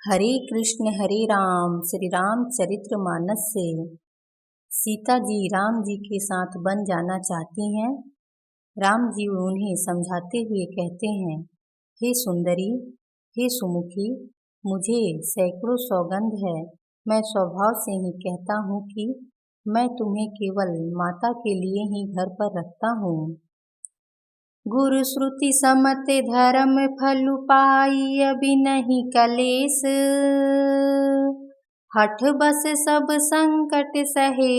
हरे कृष्ण हरे राम श्री राम चरित्र मानस से सीता जी राम जी के साथ बन जाना चाहती हैं। राम जी उन्हें समझाते हुए कहते हैं, हे सुंदरी, हे सुमुखी, मुझे सैकड़ों सौगंध है। मैं स्वभाव से ही कहता हूँ कि मैं तुम्हें केवल माता के लिए ही घर पर रखता हूँ। गुरु श्रुति समत धर्म फलु पाई अभी नहीं कलेस, हठ बस सब संकट सहे,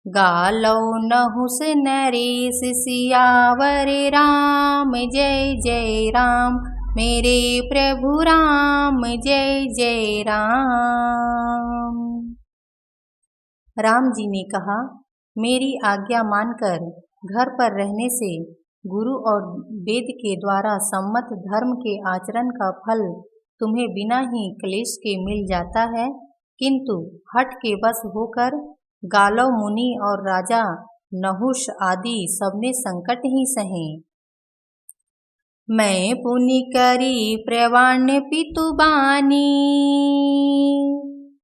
गालो नहुस नरेश सियावर राम जय जय राम, मेरे प्रभु राम जय जय राम। राम जी ने कहा, मेरी आज्ञा मानकर घर पर रहने से गुरु और वेद के द्वारा सम्मत धर्म के आचरण का फल तुम्हें बिना ही क्लेश के मिल जाता है, किंतु हठ के बस होकर गालव मुनि और राजा नहुष आदि सबने संकट ही सहे। मैं पुनि करी प्रवाण पितु बानी,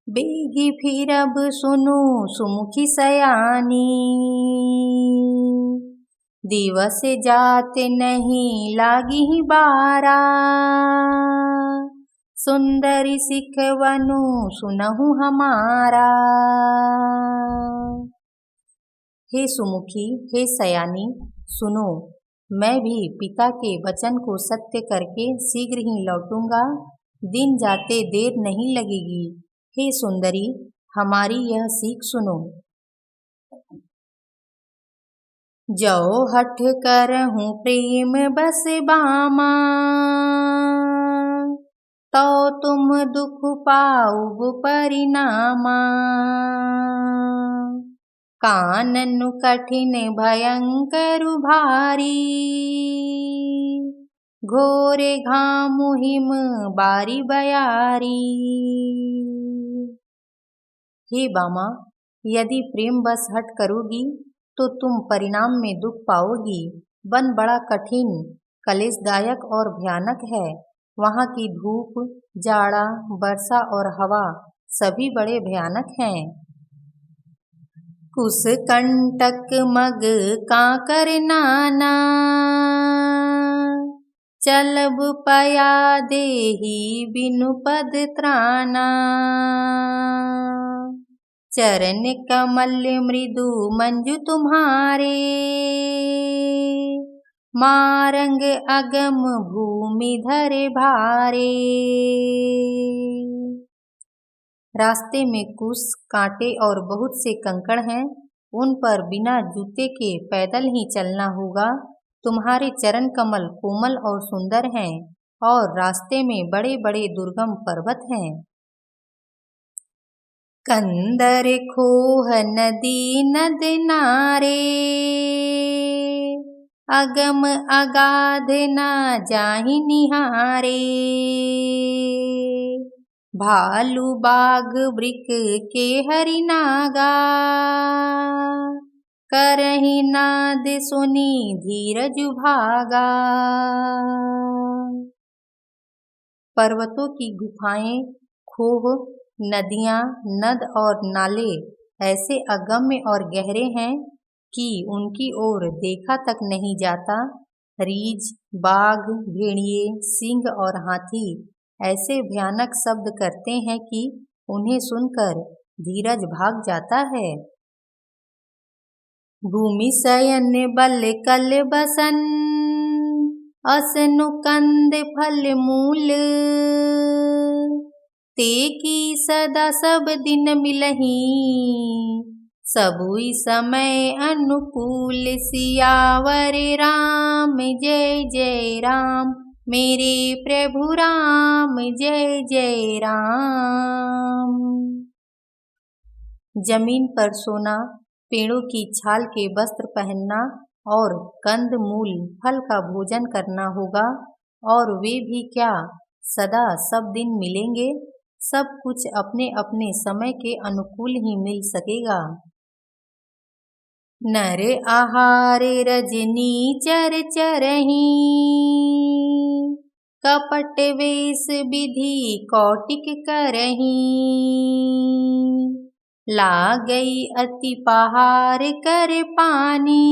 बेगी फिर अब सुनु सुमुखी सयानी, दिवस जात नहीं लागी ही बारा, सुंदरी सिखवनु सुनहु हमारा। हे सुमुखी, हे सयानी, सुनो, मैं भी पिता के वचन को सत्य करके शीघ्र ही लौटूंगा, दिन जाते देर नहीं लगेगी। हे सुंदरी, हमारी यह सीख सुनो। जो हठ करहूँ प्रेम बस बामा, तो तुम दुख पाऊ परिणामा, कानन कठिन भयंकर भारी, घोरे घामु हिम बारी बयारी। हे बामा, यदि प्रेम बस हट करोगी तो तुम परिणाम में दुख पाओगी। वन बड़ा कठिन, कलेशदायक और भयानक है। वहाँ की धूप, जाड़ा, वर्षा और हवा सभी बड़े भयानक हैं। कुश कंटक मग काकर नाना, चलब पया देही बिनु पद त्राना, चरण कमल मृदु मंजु तुम्हारे, मारंग अगम भूमि धरे भारे। रास्ते में कुश, कांटे और बहुत से कंकड़ हैं, उन पर बिना जूते के पैदल ही चलना होगा। तुम्हारे चरण कमल कोमल और सुंदर हैं और रास्ते में बड़े बड़े दुर्गम पर्वत हैं। कंदर खोह नदी नद नारे, अगम अगाध ना जाहि निहारे, भालू बाघ वृक के हरि नागा, करहि नाद सुनी धीरज भागा। पर्वतों की गुफाएं, खोह, नदियाँ, नद और नाले ऐसे अगम्य और गहरे हैं कि उनकी ओर देखा तक नहीं जाता। रीछ, बाघ, भेड़िए, सिंह और हाथी ऐसे भयानक शब्द करते हैं कि उन्हें सुनकर धीरज भाग जाता है। भूमि शयन बल कल बसन, असनु कंद फल मूल, ते की सदा सब दिन मिलही, सबुई समय अनुकूल। सियावर राम जय जय राम, मेरे प्रभु राम जय जय राम। जमीन पर सोना, पेड़ों की छाल के वस्त्र पहनना और कंद मूल फल का भोजन करना होगा, और वे भी क्या सदा सब दिन मिलेंगे। सब कुछ अपने अपने समय के अनुकूल ही मिल सकेगा। नर आहार रजनी चर चरही, कपट वेश विधि कौटिक करहीं, लागई अति पहार कर पानी,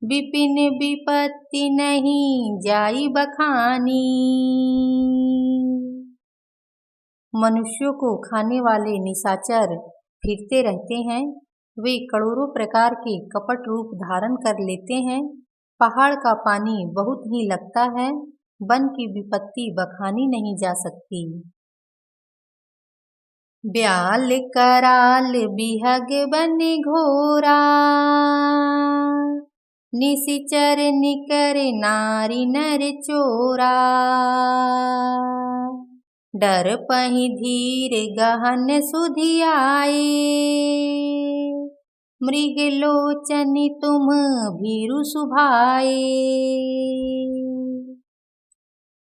विपिन विपत्ति नहीं जाई बखानी। मनुष्यों को खाने वाले निशाचर फिरते रहते हैं। वे करोड़ों प्रकार के कपट रूप धारण कर लेते हैं। पहाड़ का पानी बहुत ही लगता है। वन की विपत्ति बखानी नहीं जा सकती। ब्याल कराल बिहग बन घोरा, निशिचर निकर नारी नर चोरा, डर पहि धीर गहन सुधियाए, मृग लोचनि तुम भीरु सुभाए।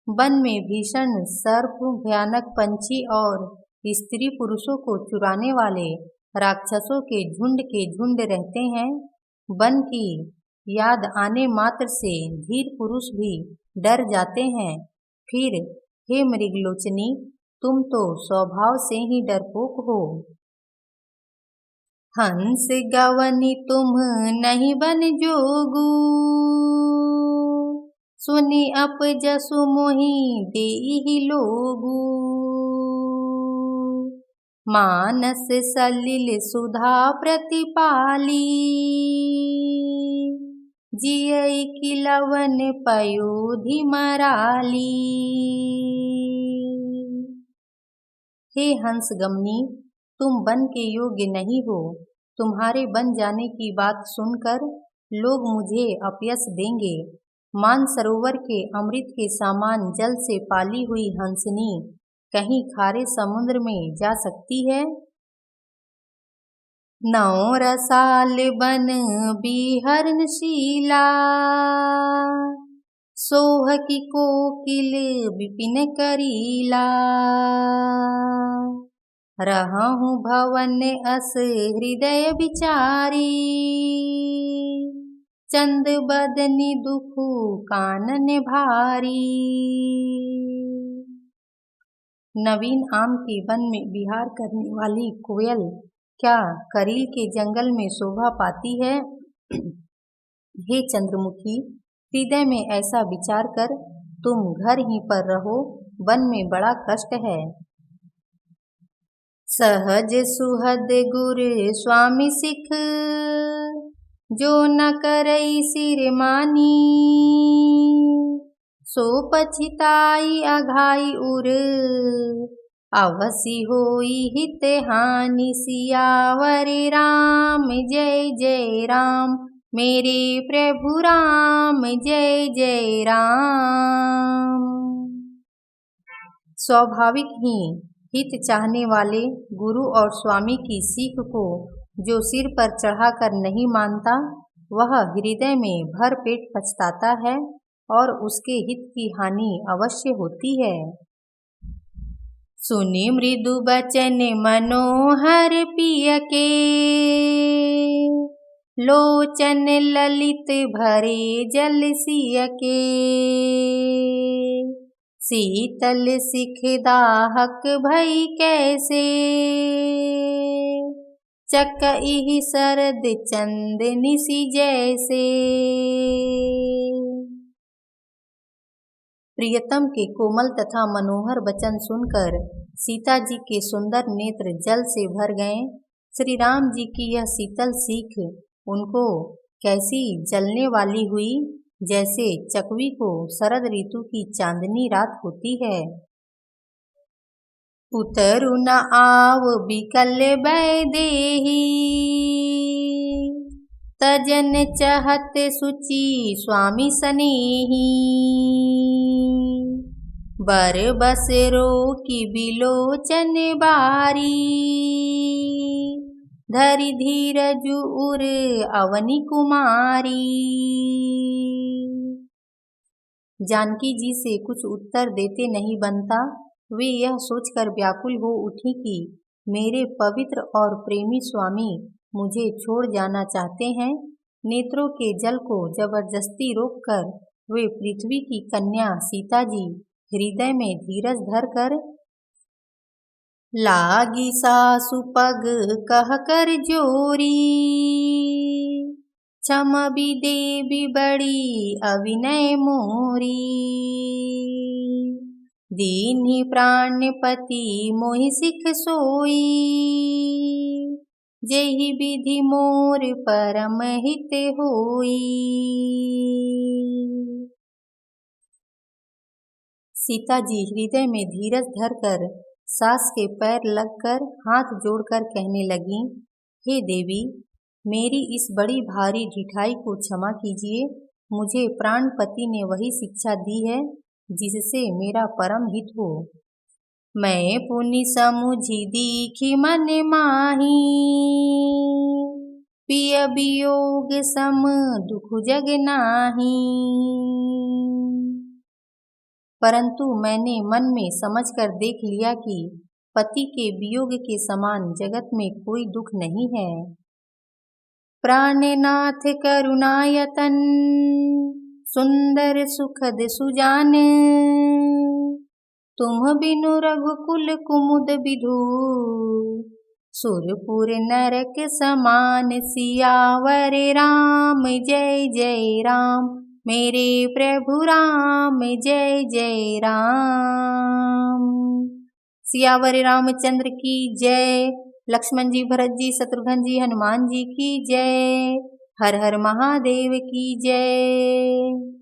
वन में भीषण सर्प, भयानक पंछी और स्त्री पुरुषों को चुराने वाले राक्षसों के झुंड रहते हैं। वन की याद आने मात्र से धीर पुरुष भी डर जाते हैं। फिर हे मृगलोचनी, तुम तो स्वभाव से ही डरपोक हो। हंस गवनी तुम नहीं बन जोगू, सुनि अपजसु मोहि देहि लोगू। मानस सलिल सुधा प्रतिपाली, जियई किलवन पयोधि मराली। हे हंस गमनी, तुम बन के योग्य नहीं हो। तुम्हारे बन जाने की बात सुनकर लोग मुझे अपयश देंगे। मानसरोवर के अमृत के समान जल से पाली हुई हंसनी कहीं खारे समुद्र में जा सकती है? 9 रसाल बन बिहरणशीला, सोह की कोकिल विपिन करीला। रहूं भवन अस हृदय विचारी, चंद बदनी दुखु कानन भारी। नवीन आम के वन में विहार करने वाली कोयल क्या करील के जंगल में शोभा पाती है? हे चंद्रमुखी, हृदय में ऐसा विचार कर तुम घर ही पर रहो। वन में बड़ा कष्ट है। सहज सुहद गुर स्वामी सिख, जो न करई सिर मानी। सो पछिताई अघाई उर, अवसि होई हित हानि। सियावर राम जय जय राम, मेरे प्रभु राम जय जय राम। स्वाभाविक ही हित चाहने वाले गुरु और स्वामी की सीख को जो सिर पर चढ़ाकर नहीं मानता, वह हृदय में भर पेट पछताता है और उसके हित की हानि अवश्य होती है। सुनि मृदु बचन मनोहर पिय के, लोचन ललित भरे जल सिय के। शीतल सिख दाहक भई कैसे, चकई शरद चंदनी सी जैसे। प्रियतम के कोमल तथा मनोहर वचन सुनकर सीता जी के सुंदर नेत्र जल से भर गए। श्री राम जी की यह शीतल सीख उनको कैसी जलने वाली हुई, जैसे चकवी को शरद ऋतु की चांदनी रात होती है। उतरु न आव बिकल बैदेही, तजन चहत सुचि स्वामी सनेही। बर बसरो की बिलोचन बारी, धरि धीरजु उर अवनी कुमारी। जानकी जी से कुछ उत्तर देते नहीं बनता। वे यह सोचकर व्याकुल हो उठी कि मेरे पवित्र और प्रेमी स्वामी मुझे छोड़ जाना चाहते हैं। नेत्रों के जल को जबरदस्ती रोककर वे पृथ्वी की कन्या सीता जी हृदय में धीरज धर कर लागी सासु पग कह कर जोरी, क्षम भी देवी बड़ी अविनय मोरी, दीन्ही प्राणपति मोहि सिख सोई, जेहि विधि मोर परम हित होई। सीता जी हृदय में धीरज धरकर सास के पैर लगकर हाथ जोड़कर कहने लगीं, हे देवी, मेरी इस बड़ी भारी ढिठाई को क्षमा कीजिए। मुझे प्राणपति ने वही शिक्षा दी है जिससे मेरा परम हित हो। मैं पुनि समुझी दीखी मन माही, पिय वियोग सम दुख जग नाही। परंतु मैंने मन में समझकर देख लिया कि पति के वियोग के समान जगत में कोई दुख नहीं है। प्राणनाथ करुणायतन सुंदर सुखद सुजान, तुम बिनु रघुकुल कुमुद विधु, सुरपुर नरक समान। सियावर राम जय जय राम, मेरे प्रभु राम जय जय राम। सियावर रामचंद्र की जय। लक्ष्मण जी, भरत जी, शत्रुघ्न जी, हनुमान जी की जय। हर हर महादेव की जय।